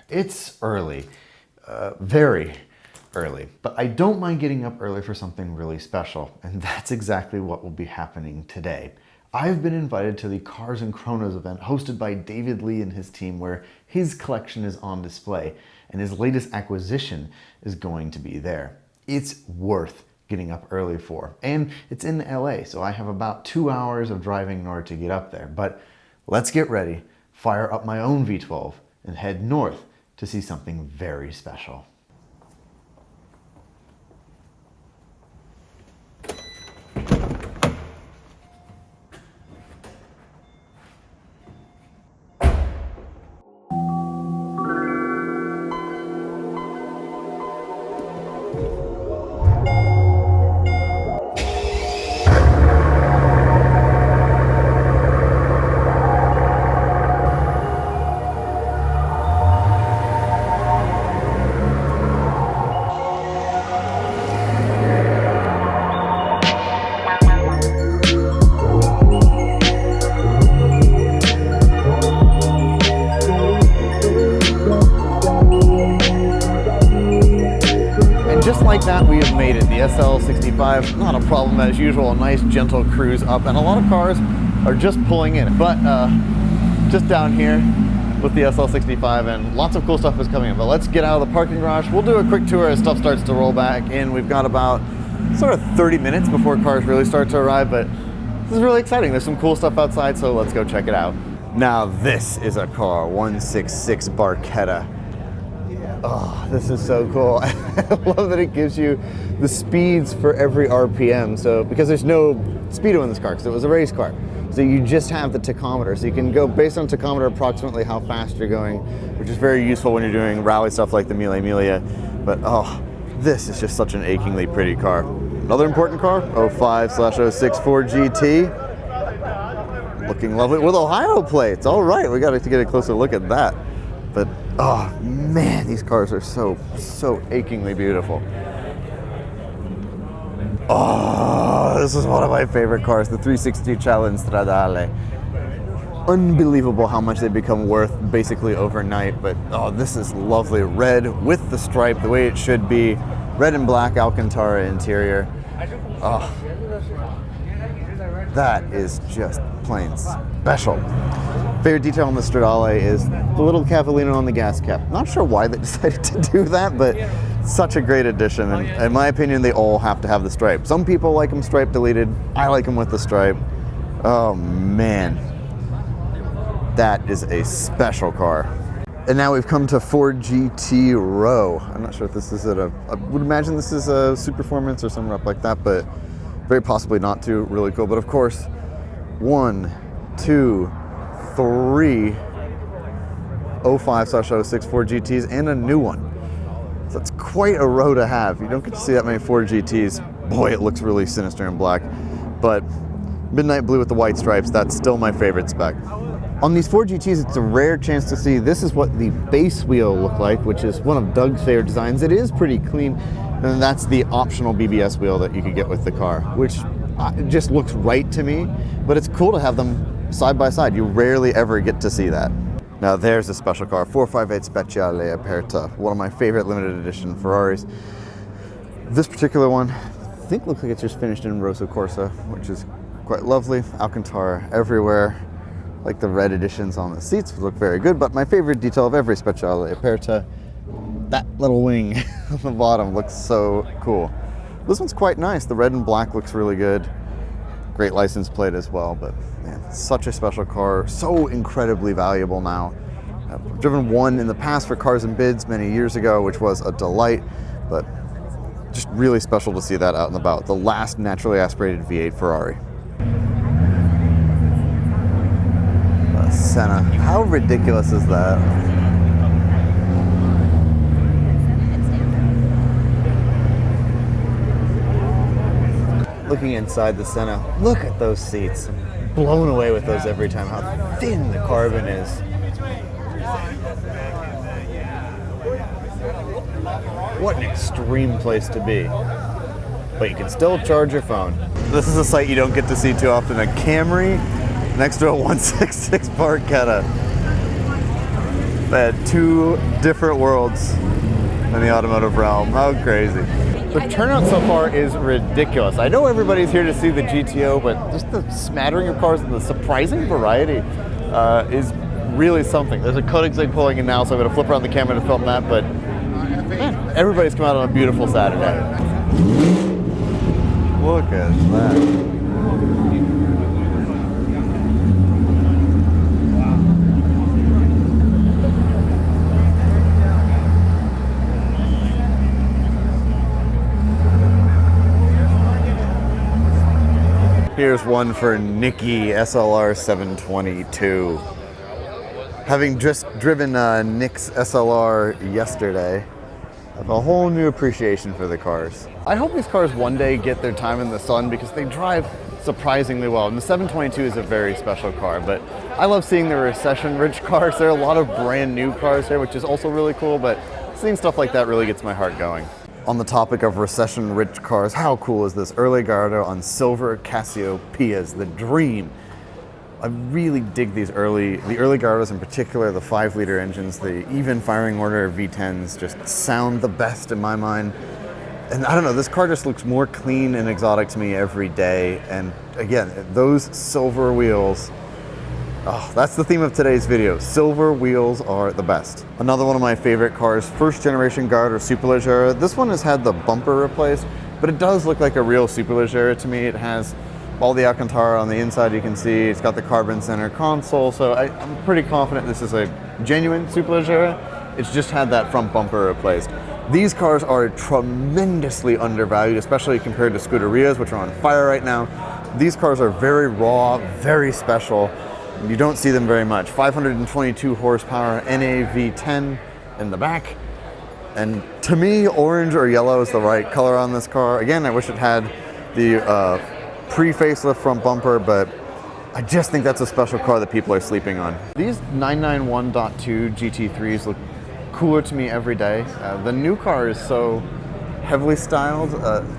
It's early, very early, but I don't mind getting up early for something really special, and that's exactly what will be happening today. I've been invited to the Cars and Chronos event hosted by David Lee and his team, where his collection is on display and his latest acquisition is going to be there. It's worth getting up early for, and it's in LA, so I have about 2 hours of driving in order to get up there. But let's get ready, fire up my own V12, and head north to see something very special. Just like that, we have made it. The SL65, not a problem as usual, a nice gentle cruise up, and a lot of cars are just pulling in. But just down here with the SL65, and lots of cool stuff is coming in. But let's get out of the parking garage. We'll do a quick tour as stuff starts to roll back in. We've got about sort of 30 minutes before cars really start to arrive, but this is really exciting. There's some cool stuff outside, so let's go check it out. Now this is a car, 166 Barchetta. Oh, this is so cool. I love that it gives you the speeds for every RPM. So, because there's no speedo in this car, because it was a race car. So you just have the tachometer. So you can go based on tachometer approximately how fast you're going, which is very useful when you're doing rally stuff like the Mille Miglia. But oh, this is just such an achingly pretty car. Another important car, 05/06 Ford GT. Looking lovely with Ohio plates. All right, we got to get a closer look at that. But oh man, these cars are so achingly beautiful. Oh, this is one of my favorite cars, the 360 Challenge Stradale. Unbelievable how much they become worth basically overnight, but oh, this is lovely. Red with the stripe, the way it should be. Red and black Alcantara interior. Oh, that is just plain special. Favorite detail on the Stradale is the little cavallino on the gas cap. Not sure why they decided to do that, but such a great addition. And in my opinion, they all have to have the stripe. Some people like them stripe deleted. I like them with the stripe. Oh man, that is a special car. And now we've come to Ford GT Row. I'm not sure if this is I would imagine this is a Superformance or something up like that, but very possibly not too. Really cool. But of course, 1, 2, 3 05/06 Ford GTs and a new one. So that's quite a row to have. You don't get to see that many Ford GTs. Boy, it looks really sinister in black. But midnight blue with the white stripes, that's still my favorite spec. On these Ford GTs, it's a rare chance to see. This is what the base wheel looked like, which is one of Doug's favorite designs. It is pretty clean. And that's the optional BBS wheel that you could get with the car, which just looks right to me. But it's cool to have them side by side. You rarely ever get to see that. Now there's a special car, 458 Speciale Aperta, one of my favorite limited edition Ferraris. This particular one, I think looks like it's just finished in Rosso Corsa, which is quite lovely. Alcantara everywhere. Like the red editions on the seats look very good, but my favorite detail of every Speciale Aperta, that little wing on the bottom looks so cool. This one's quite nice. The red and black looks really good. Great license plate as well, but man, such a special car, so incredibly valuable now. I've driven one in the past for Cars and Bids many years ago, which was a delight, but just really special to see that out and about. The last naturally aspirated V8 Ferrari. The Senna, how ridiculous is that? Looking inside the Senna, look at those seats. I'm blown away with those every time, how thin the carbon is. What an extreme place to be. But you can still charge your phone. This is a sight you don't get to see too often, a Camry next to a 166 Barchetta. Man, two different worlds in the automotive realm. How crazy. The turnout so far is ridiculous. I know everybody's here to see the GTO, but just the smattering of cars and the surprising variety is really something. There's a Koenigsegg pulling in now, so I'm going to flip around the camera to film that, but man, everybody's come out on a beautiful Saturday. Look at that. Here's one for Nicky, SLR 722. Having just driven Nick's SLR yesterday, I have a whole new appreciation for the cars. I hope these cars one day get their time in the sun because they drive surprisingly well. And the 722 is a very special car, but I love seeing the recession-rich cars. There are a lot of brand new cars here, which is also really cool, but seeing stuff like that really gets my heart going. On the topic of recession-rich cars, how cool is this? Early Gallardo on silver Cassiopeias, the dream. I really dig the early Gallardos in particular, the 5-liter engines, the even firing order V10s just sound the best in my mind. And I don't know, this car just looks more clean and exotic to me every day. And again, those silver wheels, oh, that's the theme of today's video. Silver wheels are the best. Another one of my favorite cars, first generation Gallardo Superleggera. This one has had the bumper replaced, but it does look like a real Superleggera to me. It has all the Alcantara on the inside, you can see. It's got the carbon center console, so I'm pretty confident this is a genuine Superleggera. It's just had that front bumper replaced. These cars are tremendously undervalued, especially compared to Scuderias, which are on fire right now. These cars are very raw, very special. You don't see them very much. 522 horsepower NA V10 in the back. And to me, orange or yellow is the right color on this car. Again, I wish it had the pre-facelift front bumper, but I just think that's a special car that people are sleeping on. These 991.2 GT3s look cooler to me every day. The new car is so heavily styled.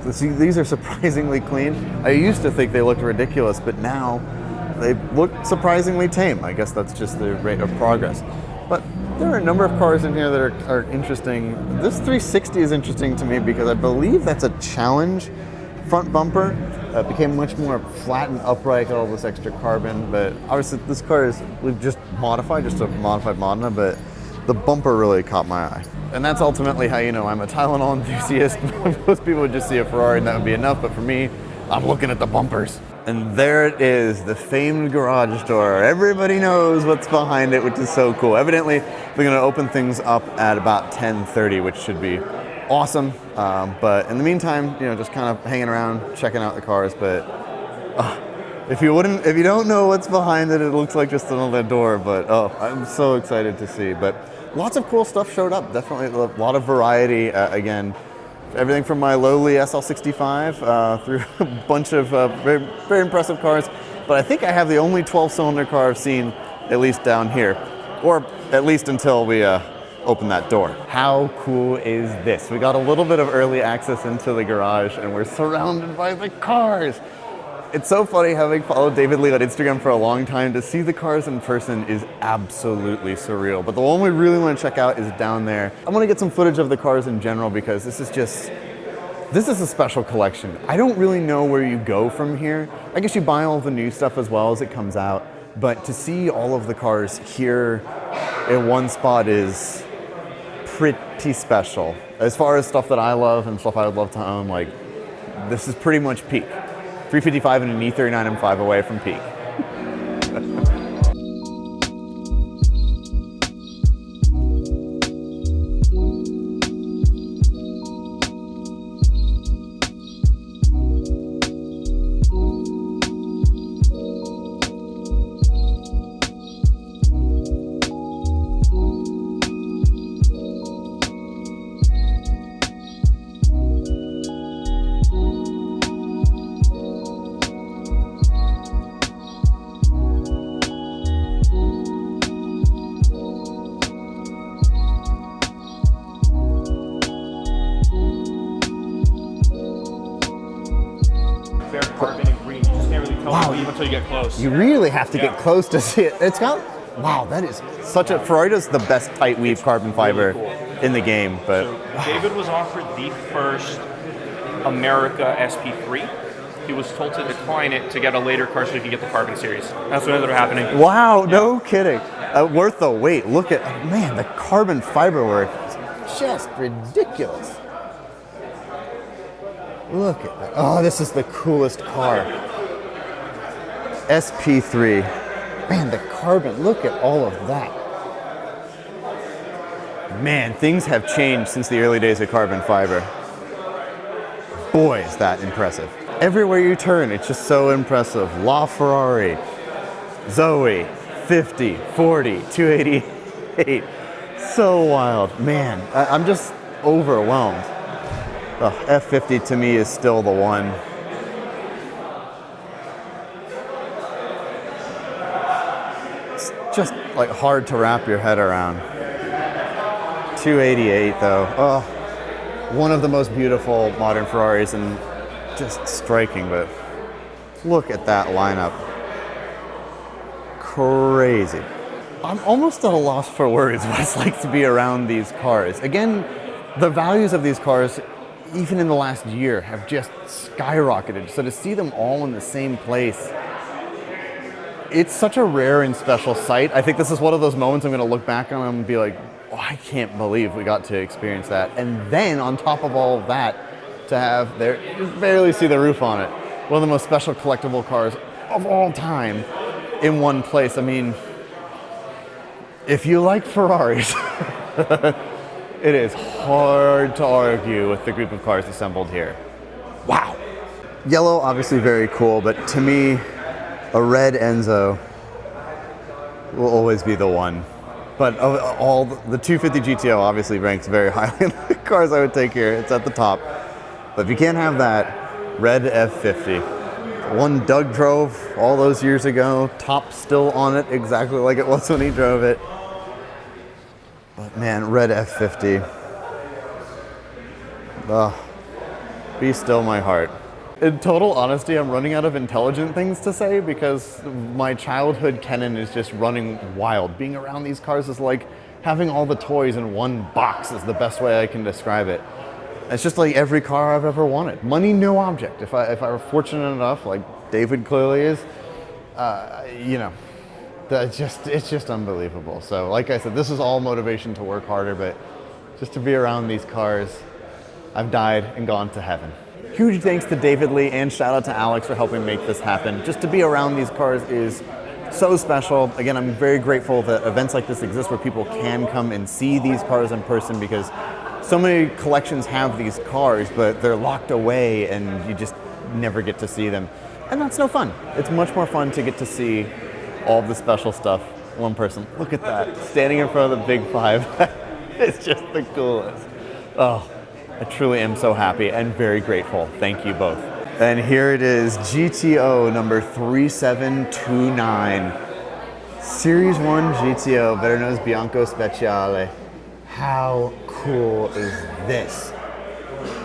These are surprisingly clean. I used to think they looked ridiculous, but now they look surprisingly tame. I guess that's just the rate of progress. But there are a number of cars in here that are interesting. This 360 is interesting to me because I believe that's a Challenge front bumper. It became much more flat and upright, got all this extra carbon, but obviously this car is just modified, just a modified Modena, but the bumper really caught my eye. And that's ultimately how you know I'm a Tylenol enthusiast. Most people would just see a Ferrari and that would be enough, but for me, I'm looking at the bumpers. And there it is, the famed garage door. Everybody knows what's behind it, which is so cool. Evidently, they're gonna open things up at about 10:30, which should be awesome. But in the meantime, you know, just kind of hanging around, checking out the cars. But if you don't know what's behind it, it looks like just another door. But oh, I'm so excited to see. But lots of cool stuff showed up. Definitely a lot of variety. Again, everything from my lowly SL65 through a bunch of very, very impressive cars. But I think I have the only 12-cylinder car I've seen, at least down here, or at least until we open that door. How cool is this? We got a little bit of early access into the garage and we're surrounded by the cars. It's so funny having followed David Lee on Instagram for a long time. To see the cars in person is absolutely surreal. But the one we really want to check out is down there. I want to get some footage of the cars in general because this is a special collection. I don't really know where you go from here. I guess you buy all the new stuff as well as it comes out. But to see all of the cars here in one spot is pretty special. As far as stuff that I love and stuff I would love to own, like, this is pretty much peak. 355 and an E39 M5 away from peak. Carbon and green. You just can't really tell until you get close. You really have to get close to see it. It's got Wow, that is such a, Ferrari does the best tight weave carbon fiber really cool. in the game, but So David was offered the first America SP3. He was told to decline it to get a later car so he could get the Carbon Series. That's what ended up happening. wow, no kidding. Worth the wait. Look at, man, the carbon fiber work is just ridiculous. Look at that. Oh, this is the coolest car. SP3. Man, the carbon, look at all of that. Man, things have changed since the early days of carbon fiber. Boy, is that impressive. Everywhere you turn, it's just so impressive. La Ferrari, Zoe, 50, 40, 288. So wild. Man, I'm just overwhelmed. Oh, F50 to me is still the one. It's just like hard to wrap your head around. 288 though. Oh, one of the most beautiful modern Ferraris and just striking, but look at that lineup. Crazy. I'm almost at a loss for words what it's like to be around these cars. Again, the values of these cars, even in the last year, have just skyrocketed. So to see them all in the same place, it's such a rare and special sight. I think this is one of those moments I'm going to look back on and be like, oh, I can't believe we got to experience that. And then on top of all of that, to have there, you barely see the roof on it. One of the most special collectible cars of all time in one place. I mean, if you like Ferraris, it is hard to argue with the group of cars assembled here. Wow. Yellow, obviously very cool, but to me, a red Enzo will always be the one. But all the 250 GTO obviously ranks very highly in the cars I would take here. It's at the top. But if you can't have that, red F50. One Doug drove all those years ago, top still on it exactly like it was when he drove it. But man, red F50. Be still my heart. In total honesty, I'm running out of intelligent things to say because my childhood Kennen is just running wild. Being around these cars is like having all the toys in one box is the best way I can describe it. It's just like every car I've ever wanted. Money, no object. If I were fortunate enough, like David clearly is, you know, it's just unbelievable. So like I said, this is all motivation to work harder, but just to be around these cars, I've died and gone to heaven. Huge thanks to David Lee and shout out to Alex for helping make this happen. Just to be around these cars is so special. Again, I'm very grateful that events like this exist where people can come and see these cars in person because so many collections have these cars, but they're locked away and you just never get to see them. And that's no fun. It's much more fun to get to see all the special stuff one person. Look at that, standing in front of the Big Five. It's just the coolest. Oh, I truly am so happy and very grateful. Thank you both. And here it is, GTO number 3729. Series 1 GTO, better known as Bianco Speciale. How cool is this?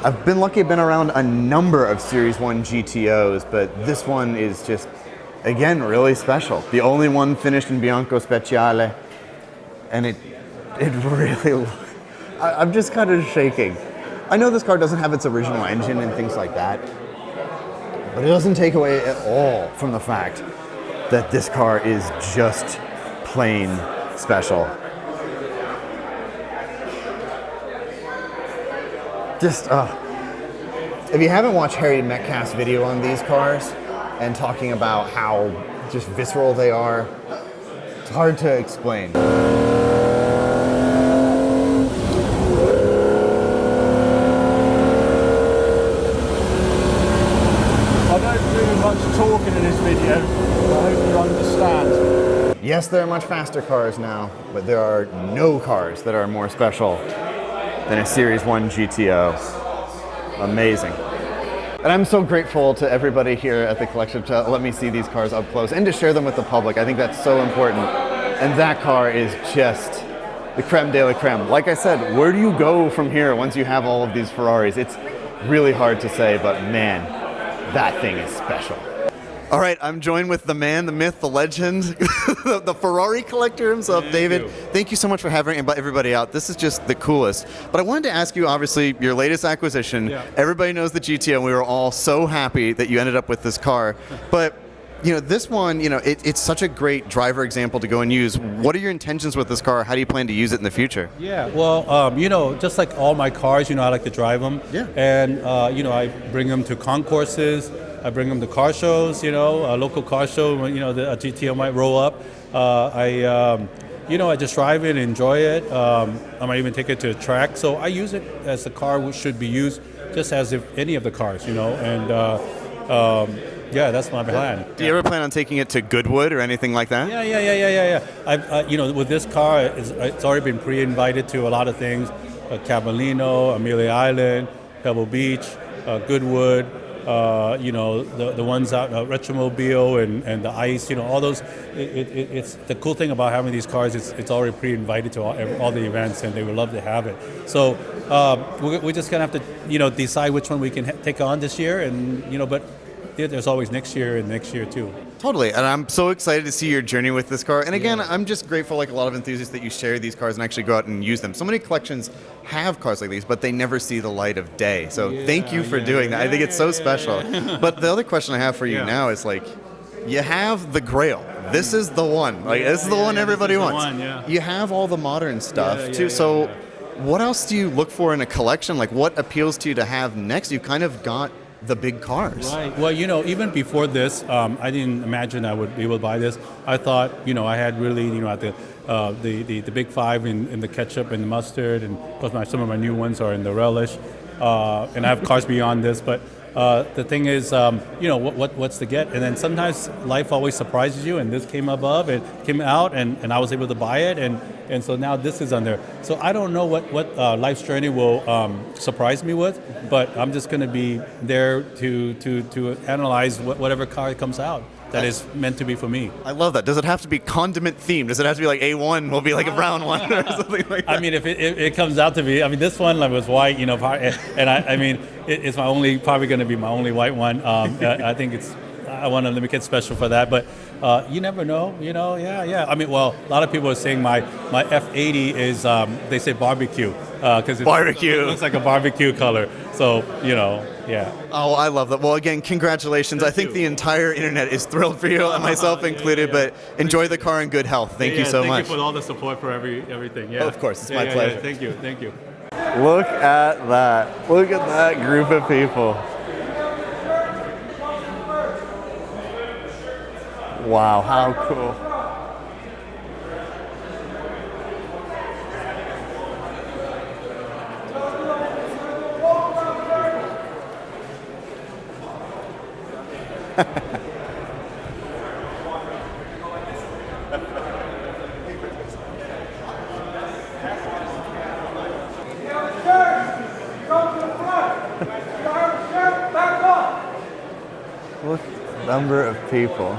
I've been lucky, I've been around a number of Series 1 GTOs, but this one is just, again, really special. The only one finished in Bianco Speciale, and it really, I'm just kind of shaking. I know this car doesn't have its original engine and things like that, but it doesn't take away at all from the fact that this car is just plain special. Just, if you haven't watched Harry Metcalf's video on these cars and talking about how just visceral they are, it's hard to explain. Talking in this video, I hope you understand. Yes, there are much faster cars now, but there are no cars that are more special than a Series 1 GTO. Amazing. And I'm so grateful to everybody here at the collection to let me see these cars up close and to share them with the public. I think that's so important. And that car is just the creme de la creme. Like I said, where do you go from here once you have all of these Ferraris? It's really hard to say, but man, that thing is special. All right, I'm joined with the man, the myth, the legend, the Ferrari collector himself, David. Thank you so much for having everybody out. This is just the coolest. But I wanted to ask you, obviously, your latest acquisition. Yeah. Everybody knows the GTO, and we were all so happy that you ended up with this car. But this one, it's such a great driver example to go and use. What are your intentions with this car? How do you plan to use it in the future? Yeah, well, just like all my cars, I like to drive them. Yeah. And, I bring them to concourses. I bring them to car shows, a local car show, a GTO might roll up. I just drive it and enjoy it. I might even take it to a track. So I use it as the car should be used, just as if any of the cars, and yeah, that's my plan. Do you ever plan on taking it to Goodwood or anything like that? Yeah. With this car, it's already been pre-invited to a lot of things, Cavallino, Amelia Island, Pebble Beach, Goodwood. The ones out, Retromobile and the ICE, all those. It's the cool thing about having these cars. It's already pre-invited to all the events, and they would love to have it. So we're just gonna have to, decide which one we can take on this year, and but there's always next year and next year too. Totally, and I'm so excited to see your journey with this car. And again, I'm just grateful, like a lot of enthusiasts, that you share these cars and actually go out and use them. So many collections have cars like these, but they never see the light of day. So thank you for doing that. I think it's so special. But the other question I have for you now is you have the Grail. This is the one. This is the one everybody wants. You have all the modern stuff too. So what else do you look for in a collection? What appeals to you to have next? You've kind of got the big cars. Right. Well, even before this, I didn't imagine I would be able to buy this. I thought, I had really, at the big five in the ketchup and the mustard, and of course some of my new ones are in the relish, and I have cars beyond this. But the thing is, what's to get? And then sometimes life always surprises you, and this came above, it came out, and I was able to buy it, and so now this is on there. So I don't know what life's journey will surprise me with, but I'm just going to be there to analyze whatever car comes out that is meant to be for me. I love that. Does it have to be condiment themed? Does it have to be like A1 will be like a brown one or something like that? I mean, if it comes out to be, this one was white, and it's probably going to be my only white one. I think I want to make it special for that, but you never know, yeah. A lot of people are saying my F80 is, they say barbecue, because it looks like a barbecue color, so, yeah. Oh, I love that. Well, again, congratulations. I think the entire internet is thrilled for you, and myself included, but enjoy the car in good health. Thank you so much. Thank you for all the support for everything. Yeah. Oh, of course, it's my pleasure. Yeah. Thank you. Look at that. Look at that group of people. Wow, how cool. Look at the number of people.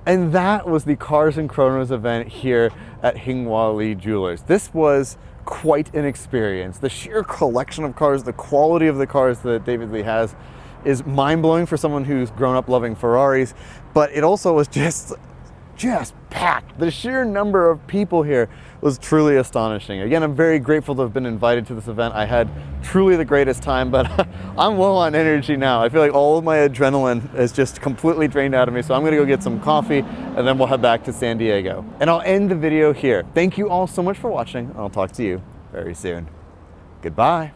And that was the Cars and Chronos event here at Hing Jewelers. This was quite an experience. The sheer collection of cars, the quality of the cars that David Lee has is mind-blowing for someone who's grown up loving Ferraris, but it also was just packed. The sheer number of people here was truly astonishing. Again, I'm very grateful to have been invited to this event. I had truly the greatest time, but I'm low on energy now. I feel like all of my adrenaline is just completely drained out of me, so I'm gonna go get some coffee and then we'll head back to San Diego. And I'll end the video here. Thank you all so much for watching, and I'll talk to you very soon. Goodbye.